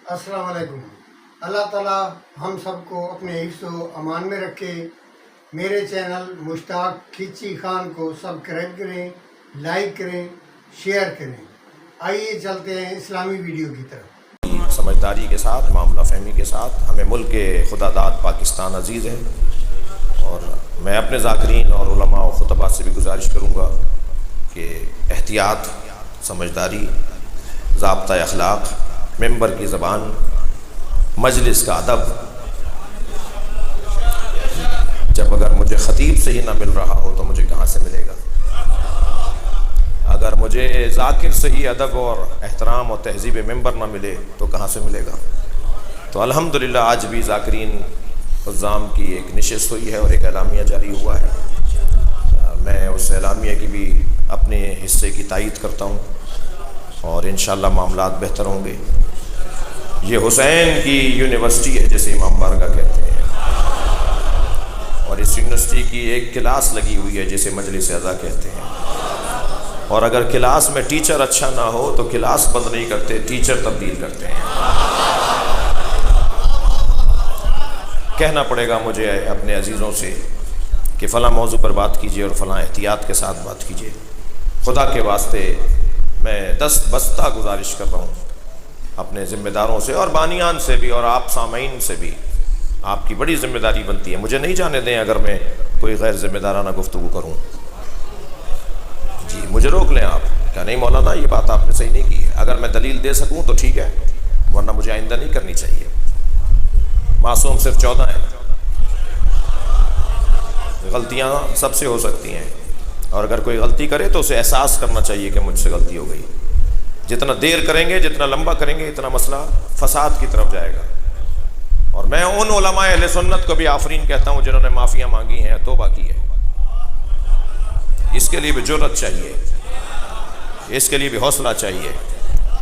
अस्सलाम वालेकुम। अल्लाह ताला हम सबको अपने हिफ्ज़ व अमान में रखे। मेरे चैनल मुश्ताक खिची खान को सब्सक्राइब करें, लाइक करें, शेयर करें। आइए चलते हैं इस्लामी वीडियो की तरफ। समझदारी के साथ, मामला फहमी के साथ, हमें मुल्क के खुदादाद पाकिस्तान अजीज़ है, और मैं अपने ज़ाकिरीन और उलमा और खुतबा से भी गुजारिश करूँगा कि एहतियात, समझदारी, ज़ाब्ता अखलाक, मेंबर की ज़बान, मजलिस का अदब। जब अगर मुझे ख़तीब से ही ना मिल रहा हो तो मुझे कहाँ से मिलेगा? अगर मुझे ज़ाकिर से ही अदब और एहतराम और तहज़ीब मेंबर ना मिले तो कहाँ से मिलेगा? तो अल्हम्दुलिल्लाह आज भी ज़ाकिरीन उज़्ज़ाम की एक नशिस्त हुई है और एक एलामिया जारी हुआ है। मैं उस एलामिया की भी अपने हिस्से की तायीद करता हूँ और इंशाअल्लाह मामलात बेहतर होंगे। ये हुसैन की यूनिवर्सिटी है जिसे इमाम बारगाह कहते हैं, और इस यूनिवर्सिटी की एक क्लास लगी हुई है जिसे मजलिस अज़ा कहते हैं। और अगर क्लास में टीचर अच्छा ना हो तो क्लास बंद नहीं करते, टीचर तब्दील करते हैं। कहना पड़ेगा मुझे अपने अजीज़ों से कि फ़लाँ मौजू पर बात कीजिए और फ़लाँ एहतियात के साथ बात कीजिए। खुदा के वास्ते मैं दस्त बस्ता गुजारिश कर रहा हूँ अपने ज़िम्मेदारों से और बानियान से भी और आप सामीन से भी। आपकी बड़ी ज़िम्मेदारी बनती है, मुझे नहीं जाने दें अगर मैं कोई गैर ज़िम्मेदाराना गुफ्तगू करूँ। जी मुझे रोक लें आप, क्या नहीं मौलाना ये बात आपने सही नहीं की है। अगर मैं दलील दे सकूँ तो ठीक है, वरना मुझे आइंदा नहीं करनी चाहिए। मासूम सिर्फ 14 हैं, गलतियाँ सबसे हो सकती हैं, और अगर कोई गलती करे तो उसे एहसास करना चाहिए कि मुझसे गलती हो गई। जितना देर करेंगे, जितना लंबा करेंगे, इतना मसला फसाद की तरफ जाएगा। और मैं उन उलमाए अहले सुन्नत को भी आफरीन कहता हूँ जिन्होंने माफ़ियाँ मांगी हैं, तौबा की है। इसके लिए भी जुर्रत चाहिए, इसके लिए भी हौसला चाहिए।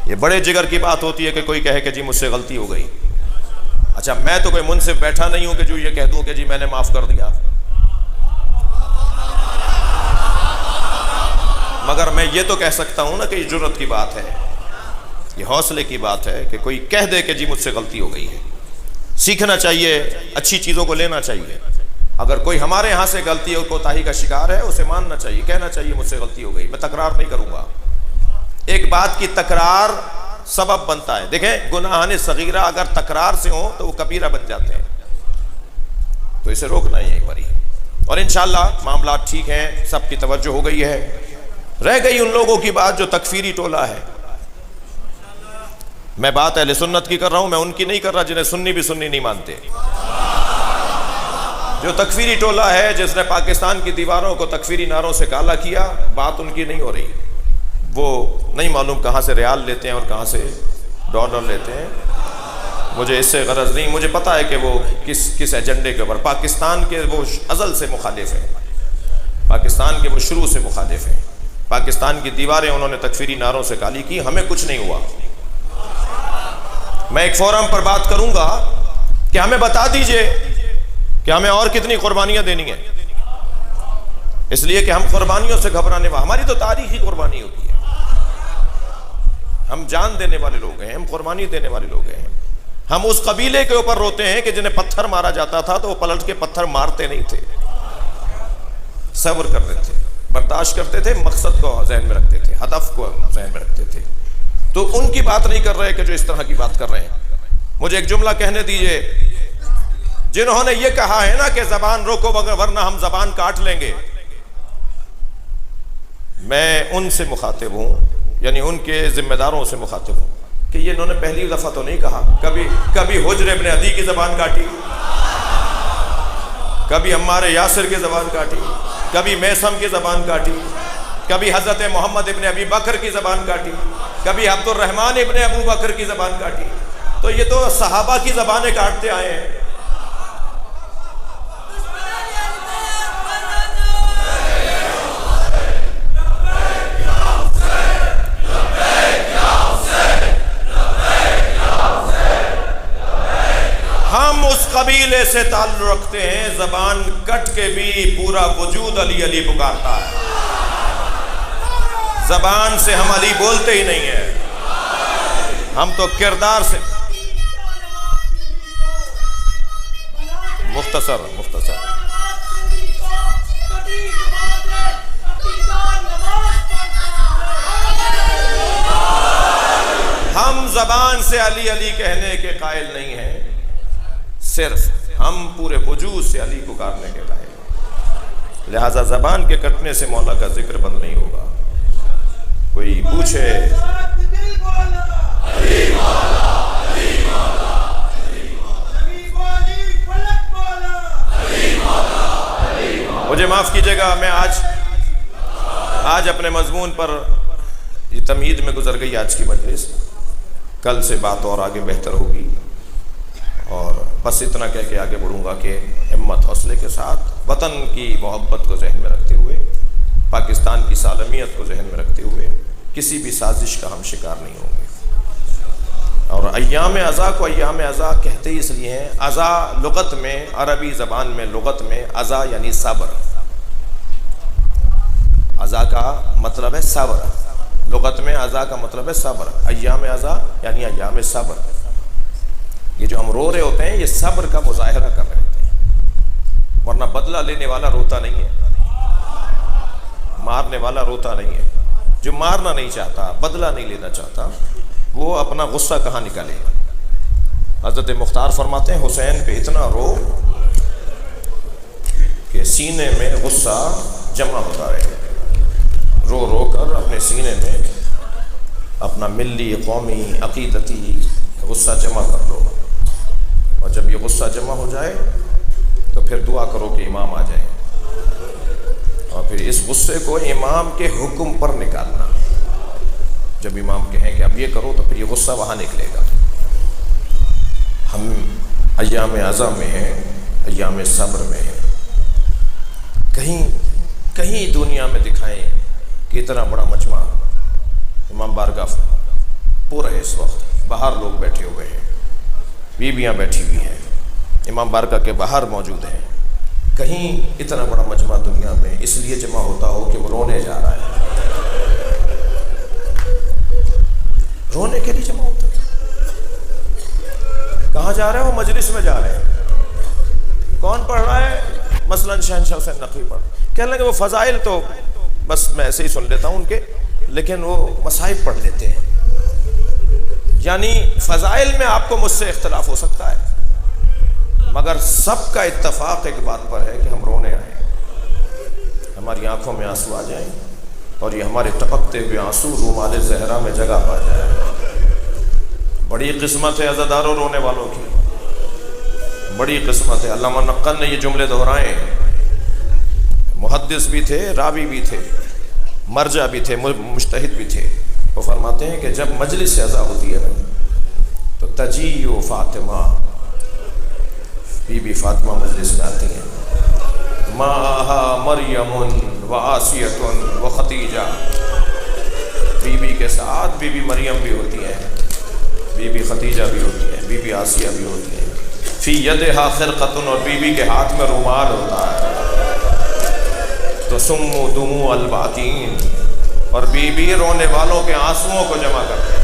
ये बड़े जिगर की बात होती है कि कोई कहे कि जी मुझसे गलती हो गई। अच्छा मैं तो कोई मुनसिफ बैठा नहीं हूँ कि जो ये कह दूँ कि जी मैंने माफ़ कर दिया, मगर मैं ये तो कह सकता हूँ ना कि ये जुर्रत की बात है, ये हौसले की बात है कि कोई कह दे कि जी मुझसे गलती हो गई है। सीखना चाहिए, अच्छी चीज़ों को लेना चाहिए। अगर कोई हमारे यहाँ से गलती और कोताही का शिकार है उसे मानना चाहिए, कहना चाहिए मुझसे गलती हो गई। मैं तकरार नहीं करूँगा, एक बात की तकरार सबब बनता है। देखें गुनाहान सगीरा अगर तकरार से हो तो वो कबीरा बन जाते हैं, तो इसे रोकना ही एक बारी। और इंशाअल्लाह मामला ठीक हैं, सबकी तवज्जो हो गई है। रह गई उन लोगों की बात जो तकफीरी टोला है। मैं बात अहले सुन्नत की कर रहा हूं, मैं उनकी नहीं कर रहा जिन्हें सुन्नी भी सुन्नी नहीं मानते। जो तकफीरी टोला है जिसने पाकिस्तान की दीवारों को तकफीरी नारों से काला किया, बात उनकी नहीं हो रही। वो नहीं मालूम कहाँ से रियाल लेते हैं और कहाँ से डॉलर लेते हैं, मुझे इससे गरज नहीं। मुझे पता है कि वो किस एजेंडे के ऊपर। पाकिस्तान के वो अज़ल से मुखालिफ हैं, पाकिस्तान के वो शुरू से मुखालिफ हैं। पाकिस्तान की दीवारें उन्होंने तकफीरी नारों से काली की, हमें कुछ नहीं हुआ। मैं एक फोरम पर बात करूंगा कि हमें बता दीजिए कि हमें और कितनी कुर्बानियां देनी है, इसलिए कि हम कुर्बानियों से घबराने वाले, हमारी तो तारीखी कुर्बानी होती है। हम जान देने वाले लोग हैं, हम कुर्बानी देने वाले लोग हैं। हम उस कबीले के ऊपर रोते हैं कि जिन्हें पत्थर मारा जाता था तो वो पलट के पत्थर मारते नहीं थे, सब्र करते थे, बर्दाश्त करते थे, मकसद को ज़हन में रखते थे, हदफ को ज़हन में रखते थे। तो उनकी बात नहीं कर रहे कि जो इस तरह की बात कर रहे हैं। मुझे एक जुमला कहने दीजिए, जिन्होंने ये कहा है ना कि ज़बान रोको वरना हम ज़बान काट लेंगे, मैं उनसे मुखातिब हूँ, यानी उनके ज़िम्मेदारों से मुखातिब हूँ कि ये इन्होंने पहली दफ़ा तो नहीं कहा। कभी हुज्र इब्न अदी की ज़बान काटी, कभी अम्मार यासिर की ज़बान काटी, कभी मैसम की ज़बान काटी, कभी हज़रत मोहम्मद इब्न अबी बकर की ज़बान काटी, कभी अब्दुर्रहमान इब्न अबू बकर की ज़बान काटी। तो ये तो सहाबा की ज़बानें काटते आए हैं। हम उस कबीले से ताल्लुक़ रखते हैं, ज़बान कट के भी पूरा वजूद अली अली पुकारता है। ज़बान से हम अली बोलते ही नहीं है, हम तो किरदार से مختصر مختصر ہم زبان سے علی علی کہنے کے قائل نہیں ہیں، صرف ہم پورے وجود سے علی پکارنے کے قائل ہیں۔ لہذا زبان کے کٹنے سے مولا کا ذکر بند نہیں ہوگا۔ کوئی پوچھے مجھے معاف کیجیے گا، میں آج اپنے مضمون پر یہ تمہید میں گزر گئی آج کی مجلس، کل سے بات اور آگے بہتر ہوگی، اور بس اتنا کہہ کے آگے بڑھوں گا کہ ہمت حوصلے کے ساتھ وطن کی محبت کو ذہن میں رکھتے ہوئے، پاکستان کی سالمیت کو ذہن میں رکھتے ہوئے کسی بھی سازش کا ہم شکار نہیں ہوں گے۔ اور ایام عزا کو ایام عزا کہتے ہی اس لیے ہیں، عزا لغت میں، عربی زبان میں، لغت میں عزا یعنی صبر، عزا کا مطلب ہے صبر، لغت میں عزا کا مطلب ہے صبر، ایام عزا یعنی ایام صبر۔ یہ جو ہم رو رہے ہوتے ہیں یہ صبر کا مظاہرہ کر رہے ہوتے ہیں، ورنہ بدلہ لینے والا روتا نہیں ہے، مارنے والا روتا نہیں ہے۔ جو مارنا نہیں چاہتا، بدلہ نہیں لینا چاہتا، وہ اپنا غصہ کہاں نکالے؟ حضرت مختار فرماتے ہیں حسین پہ اتنا رو کہ سینے میں غصہ جمع ہوتا رہے، رو رو کر اپنے سینے میں اپنا ملی قومی عقیدتی غصہ جمع کر لو، اور جب یہ غصہ جمع ہو جائے تو پھر دعا کرو کہ امام آ جائے، اور پھر اس غصے کو امام کے حکم پر نکالنا۔ جب امام کہیں کہ اب یہ کرو تو پھر یہ غصہ وہاں نکلے گا۔ ہم ایام عزا میں ہیں، ایام صبر میں ہیں، کہیں دنیا میں دکھائیں کہ اتنا بڑا مجمع امام بارگاہ پورا ہے، اس وقت باہر لوگ بیٹھے ہوئے ہیں، بیویاں بیٹھی ہوئی ہیں، امام بارگاہ کے باہر موجود ہیں، کہیں اتنا بڑا مجمع دنیا میں اس لیے جمع ہوتا ہو کہ وہ رونے جا رہا ہے، رونے کے لیے جمع ہوتا ہے۔ کہاں جا رہے ہیں؟ وہ مجلس میں جا رہے ہیں۔ کون پڑھ رہا ہے؟ مثلاً شہنشاہ حسین نقوی پڑھ، کہنے لگے وہ فضائل تو بس میں ایسے ہی سن لیتا ہوں ان کے، لیکن وہ مصائب پڑھ لیتے ہیں۔ یعنی فضائل میں آپ کو مجھ سے اختلاف ہو سکتا ہے، مگر سب کا اتفاق ایک بات پر ہے کہ ہم رونے آئے، ہماری آنکھوں میں آنسو آ جائیں، اور یہ ہمارے ٹپکتے ہوئے آنسو رومال زہرا میں جگہ پا جائے۔ بڑی قسمت ہے عزاداروں رونے والوں کی، بڑی قسمت ہے۔ علامہ نقل نے یہ جملے دہرائے، محدث بھی تھے، راوی بھی تھے، مرجع بھی تھے، مجتہد بھی تھے۔ وہ فرماتے ہیں کہ جب مجلس عزا ہوتی ہے نا تو تجیو فاطمہ، بی بی فاطمہ مجلس میں آتی ہیں، معہا مریم و آسیۃ و خدیجہ، بی بی کے ساتھ بی بی مریم بھی ہوتی ہیں، بی بی خدیجہ بھی ہوتی ہیں، بی بی آسیہ بھی ہوتی ہیں، فی یدہا خرقۃ، اور بی بی کے ہاتھ میں رومال ہوتا ہے، تو سمو دموع الباکین، اور بی بی رونے والوں کے آنسوؤں کو جمع کرتے ہیں۔